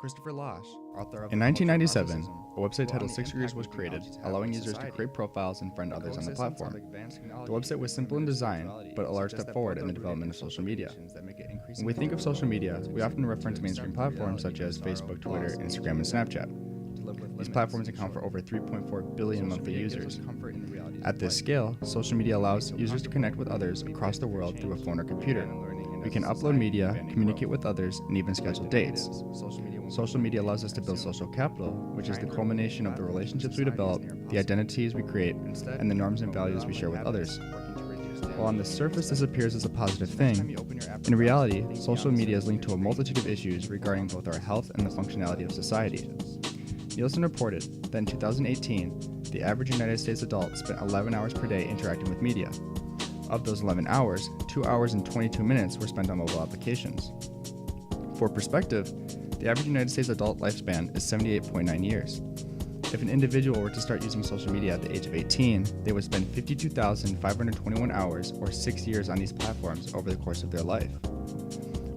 Christopher Lasch, author of In 1997, a website titled Six Degrees was created, allowing users to create profiles and friend others on the platform. The website was simple in design, but a large step forward in the development of social media. When we think of social media, we often reference mainstream platforms such as Facebook, Twitter, Instagram, and Snapchat. These platforms account for over 3.4 billion monthly users. At this scale, social media allows users to connect with others across the world through a phone or computer. We can upload media, communicate with others, and even schedule dates. Social media allows us to build social capital, which is the culmination of the relationships we develop, the identities we create, and the norms and values we share with others. While on the surface this appears as a positive thing, in reality, social media is linked to a multitude of issues regarding both our health and the functionality of society. Nielsen reported that in 2018, the average United States adult spent 11 hours per day interacting with media. Of those 11 hours, 2 hours and 22 minutes were spent on mobile applications. For perspective, the average United States adult lifespan is 78.9 years. If an individual were to start using social media at the age of 18, they would spend 52,521 hours or 6 years on these platforms over the course of their life.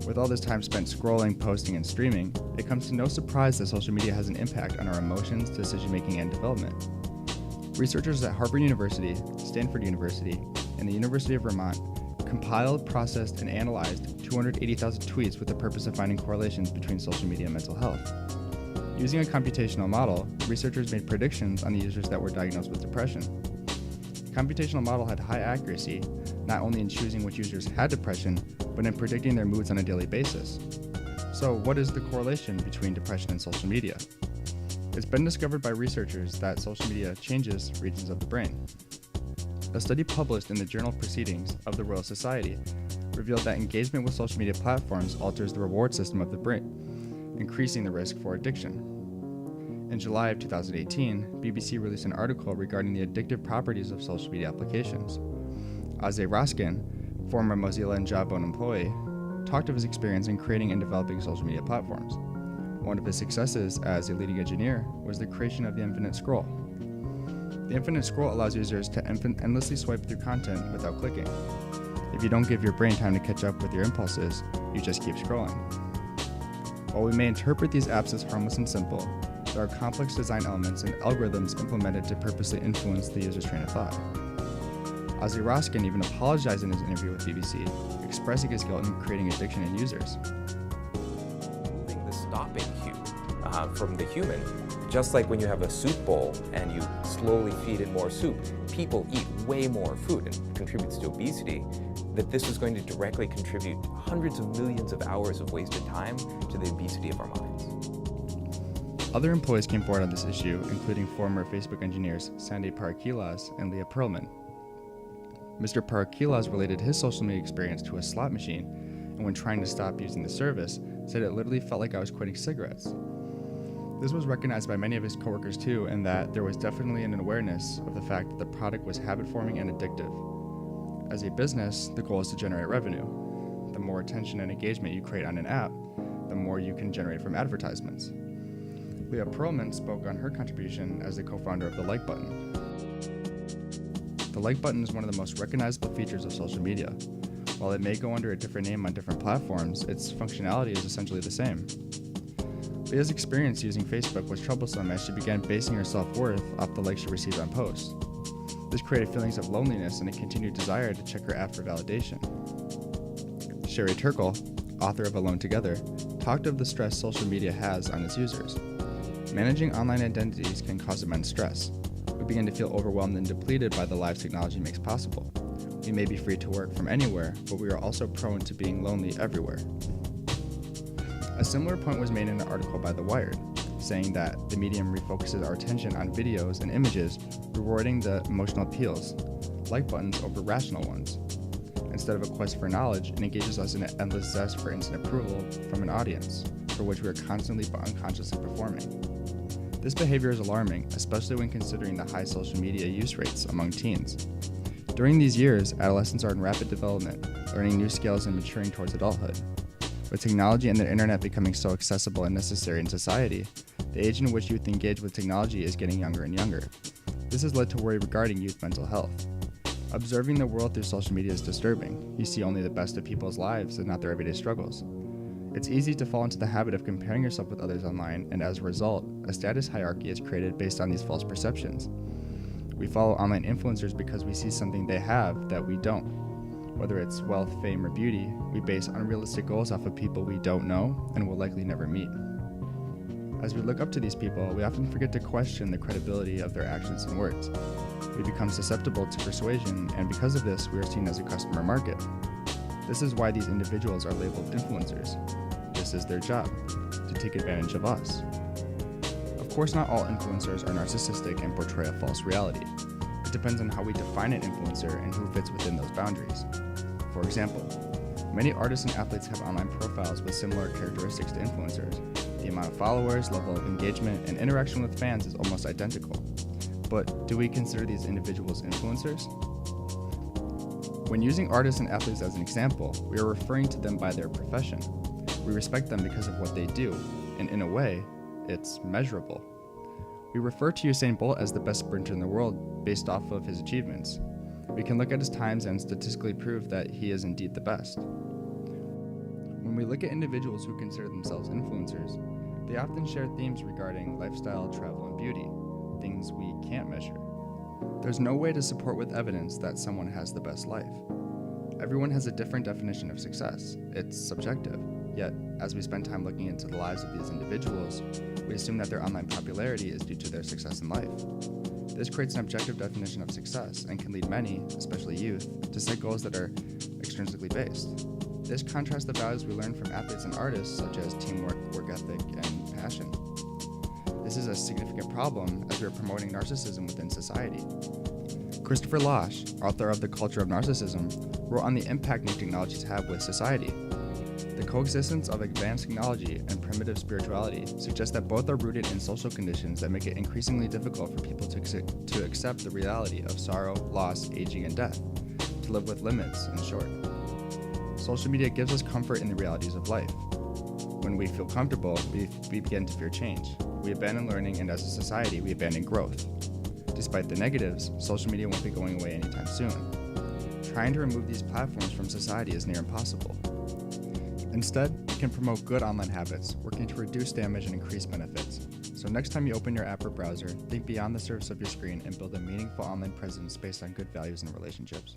With all this time spent scrolling, posting, and streaming, it comes to no surprise that social media has an impact on our emotions, decision-making, and development. Researchers at Harvard University, Stanford University, and the University of Vermont compiled, processed, and analyzed 280,000 tweets with the purpose of finding correlations between social media and mental health. Using a computational model, researchers made predictions on the users that were diagnosed with depression. The computational model had high accuracy, not only in choosing which users had depression, but in predicting their moods on a daily basis. So, what is the correlation between depression and social media? It's been discovered by researchers that social media changes regions of the brain. A study published in the Journal of Proceedings of the Royal Society revealed that engagement with social media platforms alters the reward system of the brain, increasing the risk for addiction. In July of 2018, BBC released an article regarding the addictive properties of social media applications. Azay Raskin, former Mozilla and Jawbone employee, talked of his experience in creating and developing social media platforms. One of his successes as a leading engineer was the creation of the Infinite Scroll. The Infinite Scroll allows users to endlessly swipe through content without clicking. If you don't give your brain time to catch up with your impulses, you just keep scrolling. While we may interpret these apps as harmless and simple, there are complex design elements and algorithms implemented to purposely influence the user's train of thought. Azay Raskin even apologized in his interview with BBC, expressing his guilt in creating addiction in users. The stopping cue from the human, just like when you have a soup bowl and you slowly feed it more soup, people eat way more food and contributes to obesity, that this is going to directly contribute hundreds of millions of hours of wasted time to the obesity of our minds. Other employees came forward on this issue, including former Facebook engineers Sandeep Parakilas and Leah Pearlman. Mr. Parakilas related his social media experience to a slot machine, and when trying to stop using the service, said it literally felt like I was quitting cigarettes. This was recognized by many of his coworkers too, and that there was definitely an awareness of the fact that the product was habit-forming and addictive. As a business, the goal is to generate revenue. The more attention and engagement you create on an app, the more you can generate from advertisements. Leah Pearlman spoke on her contribution as the co-founder of the like button. The like button is one of the most recognizable features of social media. While it may go under a different name on different platforms, its functionality is essentially the same. Leah's experience using Facebook was troublesome as she began basing her self-worth off the likes she received on posts. This created feelings of loneliness and a continued desire to check her app for validation. Sherry Turkle, author of Alone Together, talked of the stress social media has on its users. Managing online identities can cause immense stress. We begin to feel overwhelmed and depleted by the lives technology makes possible. We may be free to work from anywhere, but we are also prone to being lonely everywhere. A similar point was made in an article by The Wired, saying that the medium refocuses our attention on videos and images, rewarding the emotional appeals, like buttons over rational ones. Instead of a quest for knowledge, it engages us in an endless zest for instant approval from an audience, for which we are constantly but unconsciously performing. This behavior is alarming, especially when considering the high social media use rates among teens. During these years, adolescents are in rapid development, learning new skills and maturing towards adulthood. With technology and the internet becoming so accessible and necessary in society, the age in which youth engage with technology is getting younger and younger. This has led to worry regarding youth mental health. Observing the world through social media is disturbing. You see only the best of people's lives and not their everyday struggles. It's easy to fall into the habit of comparing yourself with others online, and as a result, a status hierarchy is created based on these false perceptions. We follow online influencers because we see something they have that we don't. Whether it's wealth, fame, or beauty, we base unrealistic goals off of people we don't know and will likely never meet. As we look up to these people, we often forget to question the credibility of their actions and words. We become susceptible to persuasion, and because of this, we are seen as a customer market. This is why these individuals are labeled influencers. This is their job, to take advantage of us. Of course, not all influencers are narcissistic and portray a false reality. It depends on how we define an influencer and who fits within those boundaries. For example, many artists and athletes have online profiles with similar characteristics to influencers. The amount of followers, level of engagement, and interaction with fans is almost identical. But do we consider these individuals influencers? When using artists and athletes as an example, we are referring to them by their profession. We respect them because of what they do, and in a way, it's measurable. We refer to Usain Bolt as the best sprinter in the world based off of his achievements. We can look at his times and statistically prove that he is indeed the best. When we look at individuals who consider themselves influencers, they often share themes regarding lifestyle, travel, and beauty, things we can't measure. There's no way to support with evidence that someone has the best life. Everyone has a different definition of success. It's subjective. Yet, as we spend time looking into the lives of these individuals, we assume that their online popularity is due to their success in life. This creates an objective definition of success and can lead many, especially youth, to set goals that are extrinsically based. This contrasts the values we learn from athletes and artists, such as teamwork, work ethic, and passion. This is a significant problem as we are promoting narcissism within society. Christopher Lasch, author of The Culture of Narcissism, wrote on the impact new technologies have with society. The coexistence of advanced technology and primitive spirituality suggests that both are rooted in social conditions that make it increasingly difficult for people to accept the reality of sorrow, loss, aging, and death, to live with limits, in short. Social media gives us comfort in the realities of life. When we feel comfortable, we begin to fear change. We abandon learning, and as a society, we abandon growth. Despite the negatives, social media won't be going away anytime soon. Trying to remove these platforms from society is near impossible. Instead, we can promote good online habits, working to reduce damage and increase benefits. So next time you open your app or browser, think beyond the surface of your screen and build a meaningful online presence based on good values and relationships.